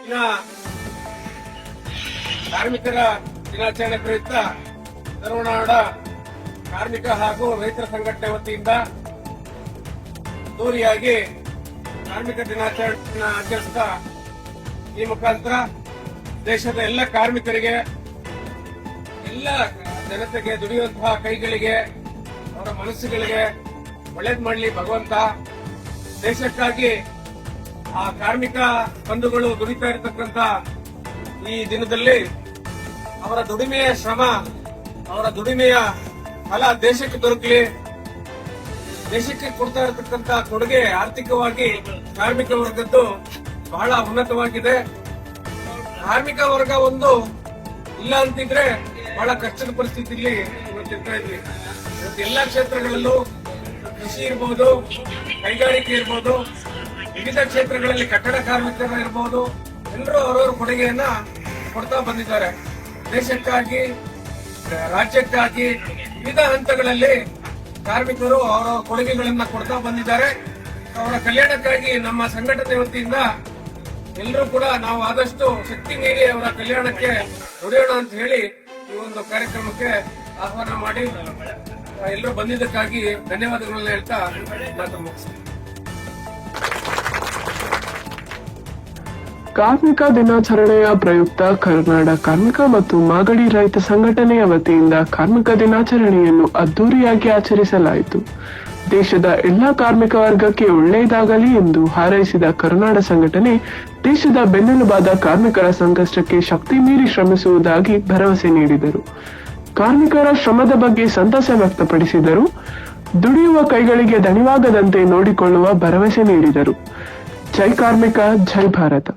ಇನ್ನ ಕಾರ್ಮಿಕರ ದಿನಾಚರಣೆ ಪ್ರಯುಕ್ತ ಧಾರವಾಡ ಕಾರ್ಮಿಕ ಹಾಗೂ ರೈತರ ಸಂಘಟನೆ ವತಿಯಿಂದ ಅದ್ದೂರಿಯಾಗಿ ಕಾರ್ಮಿಕ ದಿನಾಚರಣೆ ಆಚರಿಸಿದ ಈ ಮುಖಾಂತರ ದೇಶದ ಎಲ್ಲ ಕಾರ್ಮಿಕರಿಗೆ, ಎಲ್ಲ ಜನತೆಗೆ, ದುಡಿಯುವಂತಹ ಕೈಗಳಿಗೆ, ಅವರ ಮನಸ್ಸುಗಳಿಗೆ ಒಳ್ಳೇದ್ ಮಾಡಲಿ ಭಗವಂತ. ದೇಶಕ್ಕಾಗಿ ಆ ಕಾರ್ಮಿಕ ಬಂಧುಗಳು ದುಡಿತಾ ಇರತಕ್ಕಂತ ಈ ದಿನದಲ್ಲಿ ಅವರ ದುಡಿಮೆಯ ಶ್ರಮ, ಅವರ ದುಡಿಮೆಯ ಫಲ ದೇಶಕ್ಕೆ ದೊರಕಲಿ. ದೇಶಕ್ಕೆ ಕೊಡ್ತಾ ಇರತಕ್ಕಂತ ಕೊಡುಗೆ ಆರ್ಥಿಕವಾಗಿ ಕಾರ್ಮಿಕ ವರ್ಗದ್ದು ಬಹಳ ಉನ್ನತವಾಗಿದೆ. ಕಾರ್ಮಿಕ ವರ್ಗ ಒಂದು ಇಲ್ಲ ಅಂತಿದ್ರೆ ಬಹಳ ಕಷ್ಟದ ಪರಿಸ್ಥಿತಿಯಲ್ಲಿ ಇವತ್ತಿರ್ತಾ ಇದ್ವಿ. ಎಲ್ಲಾ ಕ್ಷೇತ್ರಗಳಲ್ಲೂ ಕೃಷಿ ಇರ್ಬೋದು, ಕೈಗಾರಿಕೆ ಇರ್ಬೋದು, ವಿವಿಧ ಕ್ಷೇತ್ರಗಳಲ್ಲಿ ಕಟ್ಟಡ ಕಾರ್ಮಿಕರು ಇರ್ಬೋದು, ಎಲ್ಲರೂ ಅವರವರ ಕೊಡುಗೆಯನ್ನ ಕೊಡ್ತಾ ಬಂದಿದ್ದಾರೆ. ದೇಶಕ್ಕಾಗಿ, ರಾಜ್ಯಕ್ಕಾಗಿ ವಿವಿಧ ಹಂತಗಳಲ್ಲಿ ಕಾರ್ಮಿಕರು ಅವರ ಕೊಡುಗೆಗಳನ್ನ ಕೊಡ್ತಾ ಬಂದಿದ್ದಾರೆ. ಅವರ ಕಲ್ಯಾಣಕ್ಕಾಗಿ ನಮ್ಮ ಸಂಘಟನೆ ವತಿಯಿಂದ ಎಲ್ಲರೂ ಕೂಡ ನಾವು ಆದಷ್ಟು ಶಕ್ತಿ ಮೀರಿ ಅವರ ಕಲ್ಯಾಣಕ್ಕೆ ದುಡಿಯೋಣ ಅಂತ ಹೇಳಿ ಈ ಒಂದು ಕಾರ್ಯಕ್ರಮಕ್ಕೆ ಆಹ್ವಾನ ಮಾಡಿ ಎಲ್ಲರೂ ಬಂದಿದ್ದಕ್ಕಾಗಿ ಧನ್ಯವಾದಗಳನ್ನ ಹೇಳ್ತಾ ಮಾತು ಮುಗಿಸ್ತೀನಿ. ಕಾರ್ಮಿಕ ದಿನಾಚರಣೆಯ ಪ್ರಯುಕ್ತ ಕರ್ನಾಟಕ ಕಾರ್ಮಿಕ ಮತ್ತು ಮಾಗಡಿ ರೈತ ಸಂಘಟನೆಯ ವತಿಯಿಂದ ಕಾರ್ಮಿಕ ದಿನಾಚರಣೆಯನ್ನು ಅದ್ದೂರಿಯಾಗಿ ಆಚರಿಸಲಾಯಿತು. ದೇಶದ ಎಲ್ಲಾ ಕಾರ್ಮಿಕ ವರ್ಗಕ್ಕೆ ಒಳ್ಳೆಯದಾಗಲಿ ಎಂದು ಹಾರೈಸಿದ ಕರ್ನಾಟಕ ಸಂಘಟನೆ ದೇಶದ ಬೆನ್ನೆಲುಬಾದ ಕಾರ್ಮಿಕರ ಸಂಕಷ್ಟಕ್ಕೆ ಶಕ್ತಿ ಮೀರಿ ಶ್ರಮಿಸುವುದಾಗಿ ಭರವಸೆ ನೀಡಿದರು. ಕಾರ್ಮಿಕರ ಶ್ರಮದ ಬಗ್ಗೆ ಸಂತಸ ವ್ಯಕ್ತಪಡಿಸಿದರು. ದುಡಿಯುವ ಕೈಗಳಿಗೆ ದಣಿವಾಗದಂತೆ ನೋಡಿಕೊಳ್ಳುವ ಭರವಸೆ ನೀಡಿದರು. ಜೈ ಕಾರ್ಮಿಕ, ಜೈ ಭಾರತ.